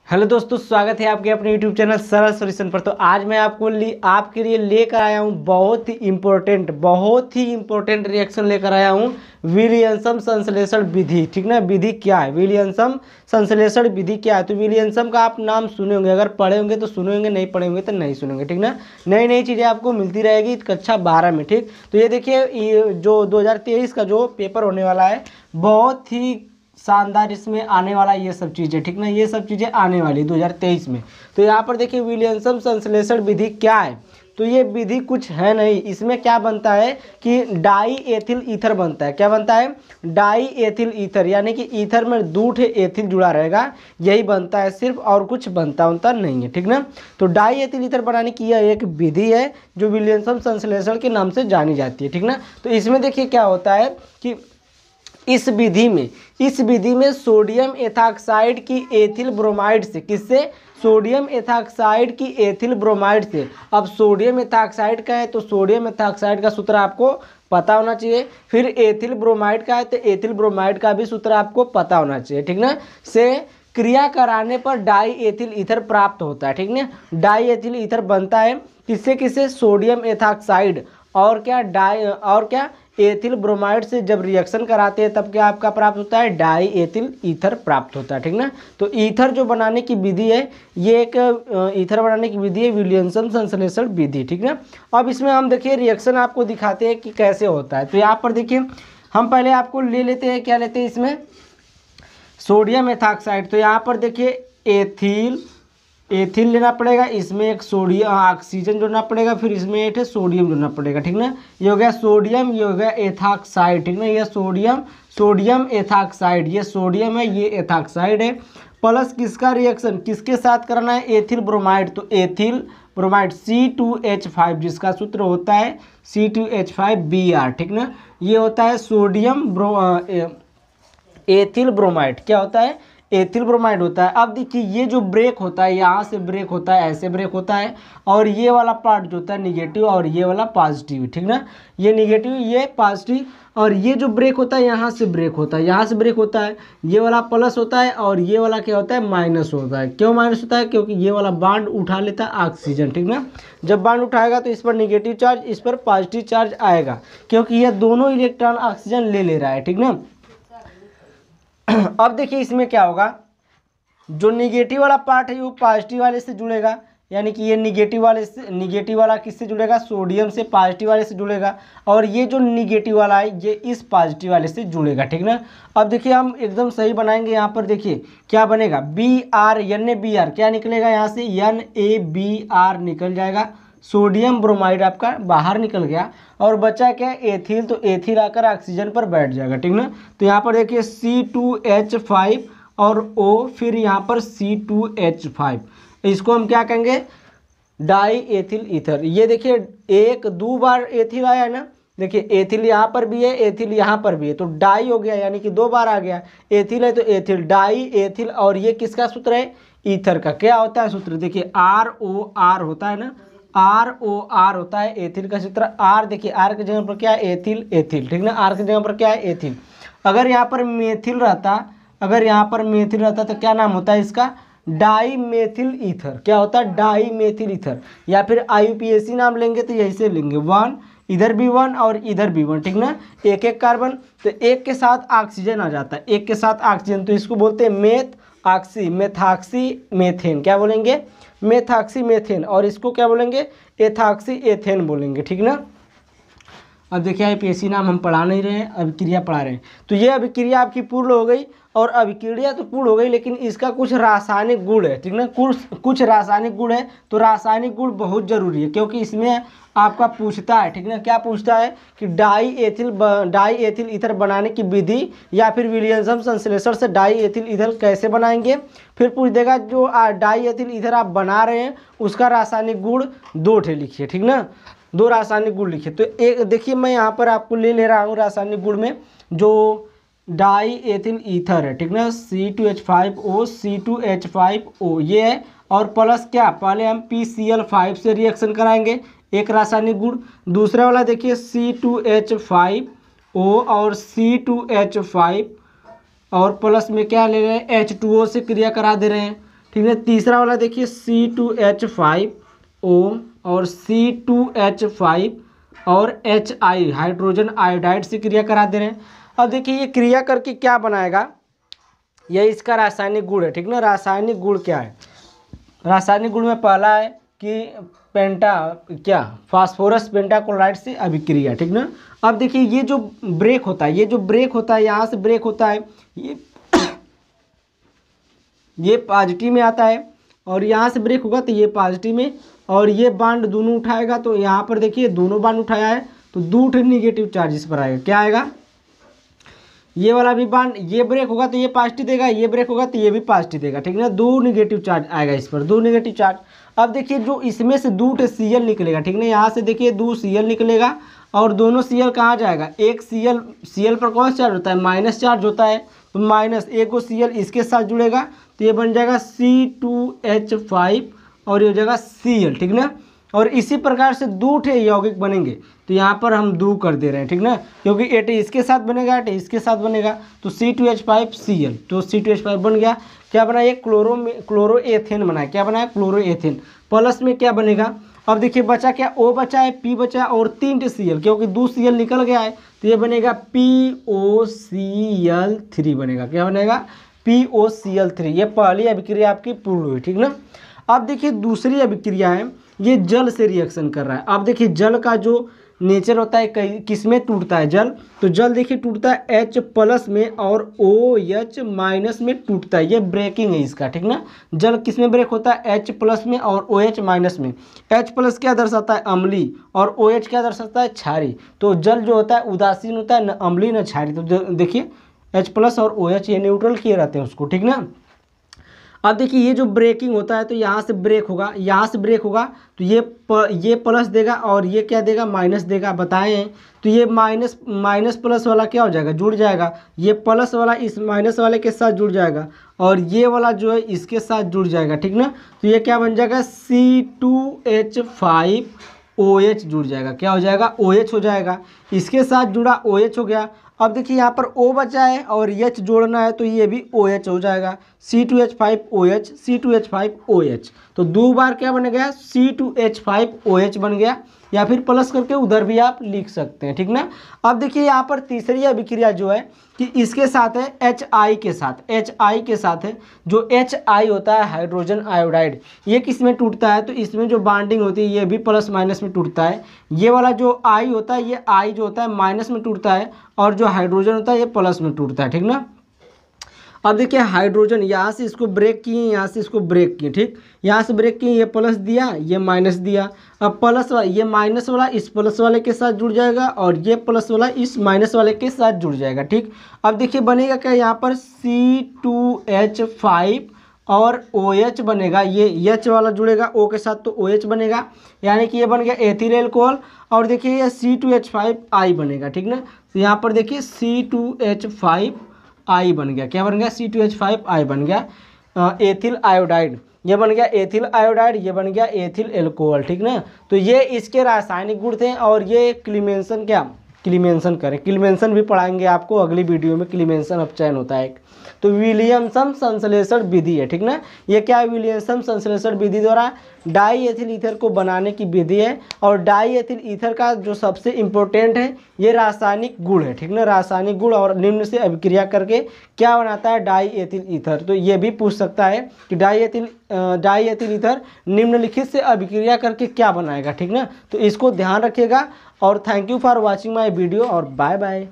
Hello दोस्तों, स्वागत है आपके अपने यूट्यूब चैनल सरल सॉल्यूशन पर। तो आज मैं आपके लिए लेकर आया हूँ बहुत ही इम्पोर्टेंट रिएक्शन लेकर आया हूँ। विलियमसन संश्लेषण विधि, ठीक ना। विधि क्या है, विलियमसन संश्लेषण विधि क्या है। तो विलियमसन का आप नाम सुने होंगे, अगर पढ़े होंगे तो सुने होंगे, नहीं पढ़े होंगे तो नहीं सुनेंगे, ठीक ना। नई नई चीज़ें आपको मिलती रहेगी कक्षा 12 में, ठीक। तो ये देखिए, जो 2023 का जो पेपर होने वाला है, बहुत ही शानदार इसमें आने वाला ये सब चीज़ें, ठीक ना। ये सब चीज़ें आने वाली 2023 में। तो यहाँ पर देखिए विलियमसन संश्लेषण विधि क्या है। तो ये विधि कुछ है नहीं, इसमें क्या बनता है कि डाई एथिल ईथर बनता है। क्या बनता है? डाई एथिल ईथर, यानी कि ईथर में दूठ एथिल जुड़ा रहेगा, यही बनता है सिर्फ, और कुछ बनता नहीं है, ठीक ना। तो डाई एथिल ईथर बनाने की यह एक विधि है जो विलियमसन संश्लेषण के नाम से जानी जाती है, ठीक ना। तो इसमें देखिए क्या होता है कि इस विधि में सोडियम एथॉक्साइड की एथिल ब्रोमाइड से, किससे? सोडियम एथॉक्साइड की एथिल ब्रोमाइड से। अब सोडियम एथॉक्साइड का है तो सोडियम एथॉक्साइड का सूत्र आपको पता होना चाहिए। फिर एथिल ब्रोमाइड का है तो एथिल ब्रोमाइड का भी सूत्र आपको पता होना चाहिए, ठीक ना। से क्रिया कराने पर डाई एथिल ईथर प्राप्त होता है, ठीक ना। डाई एथिल ईथर बनता है किससे? सोडियम एथॉक्साइड और क्या एथिल ब्रोमाइड से जब रिएक्शन कराते हैं तब क्या आपका प्राप्त होता है? डाई एथिल ईथर प्राप्त होता है, ठीक ना। तो ईथर जो बनाने की विधि है, ये एक ईथर बनाने की विधि है विलियमसन संश्लेषण विधि, ठीक ना। अब इसमें हम देखिए रिएक्शन आपको दिखाते हैं कि कैसे होता है। तो यहाँ पर देखिए हम पहले आपको ले लेते हैं, क्या लेते हैं इसमें? Sodium ethoxide. तो यहाँ पर देखिए एथिल लेना पड़ेगा, इसमें एक सोडियम ऑक्सीजन जोड़ना पड़ेगा, फिर इसमें एक सोडियम जोड़ना पड़ेगा, ठीक ना। ये हो गया सोडियम, ये हो गया एथॉक्साइड, ठीक ना। ये सोडियम एथॉक्साइड, ये सोडियम है, ये एथॉक्साइड है। प्लस किसका रिएक्शन किसके साथ करना है? Ethyl bromide. तो एथिल ब्रोमाइड C2H5, जिसका सूत्र होता है C2H5Br, ठीक ना। ये होता है एथिल ब्रोमाइड। क्या होता है? एथिल ब्रोमाइड होता है। अब देखिए ये जो ब्रेक होता है, यहाँ से ब्रेक होता है, ऐसे ब्रेक होता है, और ये वाला पार्ट जो होता है निगेटिव और ये वाला पॉजिटिव, ठीक ना। ये निगेटिव, ये पॉजिटिव, और ये जो ब्रेक होता है यहाँ से ब्रेक होता है, यहाँ से ब्रेक होता है, ये वाला प्लस होता है और ये वाला क्या होता है? माइनस होता है। क्यों माइनस होता है? क्योंकि ये वाला बॉन्ड उठा लेता है ऑक्सीजन, ठीक ना। जब बॉन्ड उठाएगा तो इस पर निगेटिव चार्ज, इस पर पॉजिटिव चार्ज आएगा, क्योंकि ये दोनों इलेक्ट्रॉन ऑक्सीजन ले रहा है, ठीक ना। अब देखिए इसमें क्या होगा, जो निगेटिव वाला पार्ट है वो पॉजिटिव वाले से जुड़ेगा, यानी कि ये निगेटिव वाला किससे जुड़ेगा? सोडियम से। पॉजिटिव वाले से जुड़ेगा, और ये जो निगेटिव वाला है ये इस पॉजिटिव वाले से जुड़ेगा, ठीक ना। अब देखिए हम एकदम सही बनाएंगे। यहाँ पर देखिए क्या बनेगा? NaBr, क्या निकलेगा यहाँ से? NaBr निकल जाएगा। सोडियम ब्रोमाइड आपका बाहर निकल गया, और बचा क्या? एथिल। तो एथिल आकर ऑक्सीजन पर बैठ जाएगा, ठीक ना। तो यहाँ पर देखिए C2H5 और O, फिर यहाँ पर C2H5, इसको हम क्या कहेंगे? Die ethyl ether. ये देखिए एक दो बार एथिल आया है ना, देखिए एथिल यहाँ पर भी है, एथिल यहाँ पर भी है, तो डाई हो गया, यानी कि 2 बार आ गया। एथिल है तो एथिल, डाई एथिल, और ये किसका सूत्र है? ईथर का। क्या होता है सूत्र? देखिए ROR होता है ना, ROR होता है एथिल का सूत्र। R देखिए, R की जगह पर क्या है? एथिल, ठीक ना। R की जगह पर क्या है? एथिल। अगर यहाँ पर मेथिल रहता तो क्या नाम होता है इसका? Dimethyl ether. क्या होता है? Dimethyl ether. या फिर IUPAC नाम लेंगे तो यही से लेंगे, 1 इधर भी 1 और इधर भी 1, ठीक ना। एक एक कार्बन, तो एक के साथ ऑक्सीजन आ जाता है, एक के साथ ऑक्सीजन, तो इसको बोलते हैं मेथॉक्सी मेथेन। क्या बोलेंगे? Methoxy methane. और इसको क्या बोलेंगे? एथॉक्सी एथेन बोलेंगे, ठीक ना। अब देखिए IUPAC नाम हम पढ़ा नहीं रहे हैं, अभिक्रिया पढ़ा रहे हैं। तो ये अभिक्रिया आपकी पूर्ण हो गई, और अभिक्रिया तो पूर्ण हो गई, लेकिन इसका कुछ रासायनिक गुण है, ठीक ना। कुछ रासायनिक गुण है। तो रासायनिक गुण बहुत जरूरी है, क्योंकि इसमें आपका पूछता है, ठीक ना। क्या पूछता है कि डाई एथिल ईथर बनाने की विधि, या फिर विलियमसन संश्लेषण से डाई एथिल ईथर कैसे बनाएंगे। फिर पूछ देगा जो डाई एथिल ईथर आप बना रहे हैं उसका रासायनिक गुण 2 ठे लिखिए, ठीक ना। 2 रासायनिक गुण लिखिए। तो एक देखिए मैं यहाँ पर आपको ले रहा हूँ रासायनिक गुण में, जो डाई एथिल ईथर है, ठीक ना, C2H5O C2H5O ये है, और प्लस क्या, पहले हम PCl5 से रिएक्शन कराएंगे, एक रासायनिक गुण। दूसरा वाला देखिए C2H5O और C2H5, और प्लस में क्या ले रहे हैं? H2O से क्रिया करा दे रहे हैं, ठीक है। तीसरा वाला देखिए C2H5O और C2H5 और HI हाइड्रोजन आयोडाइड से क्रिया करा दे रहे हैं। अब देखिए ये क्रिया करके क्या बनाएगा, ये इसका रासायनिक गुण है, ठीक ना। रासायनिक गुण क्या है, रासायनिक गुण में पहला है कि फास्फोरस पेंटाक्लोराइड से अभिक्रिया, ठीक ना। अब देखिए ये जो ब्रेक होता है, यहाँ से ब्रेक होता है, ये पॉजिटिव में आता है और यहाँ से ब्रेक होगा तो ये पॉजिटिव में, और ये बांड दोनों उठाएगा तो यहाँ पर देखिए दोनों बांड उठाया है तो 2 निगेटिव चार्ज इस पर आएगा। क्या आएगा, ये वाला भी बांड, ये ब्रेक होगा तो ये पॉजिटिव देगा, ये ब्रेक होगा तो ये भी पॉजिटिव देगा, ठीक ना। 2 निगेटिव चार्ज आएगा इस पर, 2 निगेटिव चार्ज। अब देखिए जो इसमें से 2 Cl निकलेगा, ठीक ना। यहाँ से देखिए 2 Cl निकलेगा और दोनों Cl कहाँ जाएगा, एक Cl पर कौन सा चार्ज होता है, माइनस चार्ज होता है, तो माइनस एक को Cl इसके साथ जुड़ेगा तो ये बन जाएगा C2H5 और ये हो जाएगा Cl, ठीक ना। और इसी प्रकार से 2 यौगिक बनेंगे तो यहाँ पर हम 2 कर दे रहे हैं, ठीक ना, क्योंकि एट इसके साथ बनेगा, एट इसके साथ बनेगा तो C2H5Cl, तो C2H5 बन गया। क्या बना, ये क्लोरोएथेन बना है, क्या बना है, क्लोरोएथेन। प्लस में क्या बनेगा, अब देखिए बचा क्या, O बचा है, P बचा है और 3 Cl, क्योंकि 2 Cl निकल गया है तो ये बनेगा POCl3 बनेगा। क्या बनेगा, POCl3। ये पहली अभिक्रिया आपकी पूर्ण हुई, ठीक ना। अब देखिए दूसरी अभिक्रिया है, ये जल से रिएक्शन कर रहा है। अब देखिए जल का जो नेचर होता है किस में टूटता है जल, तो जल देखिए टूटता है H+ में और OH- में टूटता है, ये ब्रेकिंग है इसका, ठीक ना। जल किस में ब्रेक होता है, H+ में और OH- में। H+ क्या दर्शाता है, अम्लीय, और OH क्या दर्शाता है, क्षारीय। तो जल जो होता है उदासीन होता है, न अम्लीय न क्षारीय। तो देखिए H+ और OH ये न्यूट्रल किए रहते हैं उसको, ठीक ना। अब देखिए ये जो ब्रेकिंग होता है तो यहाँ से ब्रेक होगा, तो ये प्लस देगा और ये क्या देगा, माइनस देगा, बताए हैं। तो ये माइनस प्लस वाला क्या हो जाएगा, जुड़ जाएगा, ये प्लस वाला इस माइनस वाले के साथ जुड़ जाएगा और ये वाला जो है इसके साथ जुड़ जाएगा, ठीक ना। तो ये क्या बन जाएगा, C2H5OH जुड़ जाएगा, क्या हो जाएगा, OH हो जाएगा, इसके साथ जुड़ा OH हो गया। अब देखिए यहाँ पर O बचा है और H जोड़ना है तो ये भी OH हो जाएगा, C2H5OH, C2H5OH। तो 2 बार क्या बन गया, C2H5OH बन गया, या फिर प्लस करके उधर भी आप लिख सकते हैं, ठीक ना। अब देखिए यहाँ पर तीसरी अभिक्रिया जो है कि इसके साथ है HI के साथ है, जो HI होता है हाइड्रोजन आयोडाइड, ये किस में टूटता है, तो इसमें जो बॉन्डिंग होती है ये भी प्लस माइनस में टूटता है। ये वाला जो I होता है, ये I जो होता है माइनस में टूटता है और जो हाइड्रोजन होता है ये प्लस में टूटता है, ठीक ना। अब देखिए हाइड्रोजन यहाँ से इसको ब्रेक किए, यहाँ से इसको ब्रेक किए, ठीक, यहाँ से ब्रेक किए, ये प्लस दिया, ये माइनस दिया। अब प्लस वाला, ये माइनस वाला इस प्लस वाले के साथ जुड़ जाएगा और ये प्लस वाला इस माइनस वाले के साथ जुड़ जाएगा, ठीक। अब देखिए बनेगा क्या, यहाँ पर C2H5 और OH बनेगा, ये H वाला जुड़ेगा O के साथ तो OH बनेगा, यानी कि ये बन गया एथिल एल्कोहल। और देखिए ये C2H5I बनेगा, ठीक ना। तो यहाँ पर देखिए C2H5I बन गया, क्या बन गया, C2H5I बन गया, एथिल आयोडाइड, ये बन गया एथिल आयोडाइड, ये बन गया एथिल एल्कोहल, ठीक ना। तो ये इसके रासायनिक गुण थे। और ये क्लीमेंसन क्लीमेंसन भी पढ़ाएंगे आपको अगली वीडियो में, क्लीमेंसन अपचयन होता है एक। तो विलियमसन संश्लेषण विधि है, ठीक ना। ये क्या है, विलियमसन संश्लेषण विधि द्वारा डाई एथिल ईथर को बनाने की विधि है। और डाई एथिल ईथर का जो सबसे इम्पोर्टेंट है ये रासायनिक गुण है, ठीक ना, रासायनिक गुण। और निम्न से अभिक्रिया करके क्या बनाता है, डाई एथिल ईथर। तो ये भी पूछ सकता है कि डाई एथिल ईथर निम्नलिखित से अभिक्रिया करके क्या बनाएगा, ठीक ना। तो इसको ध्यान रखिएगा। और thank you for watching my video और बाय बाय।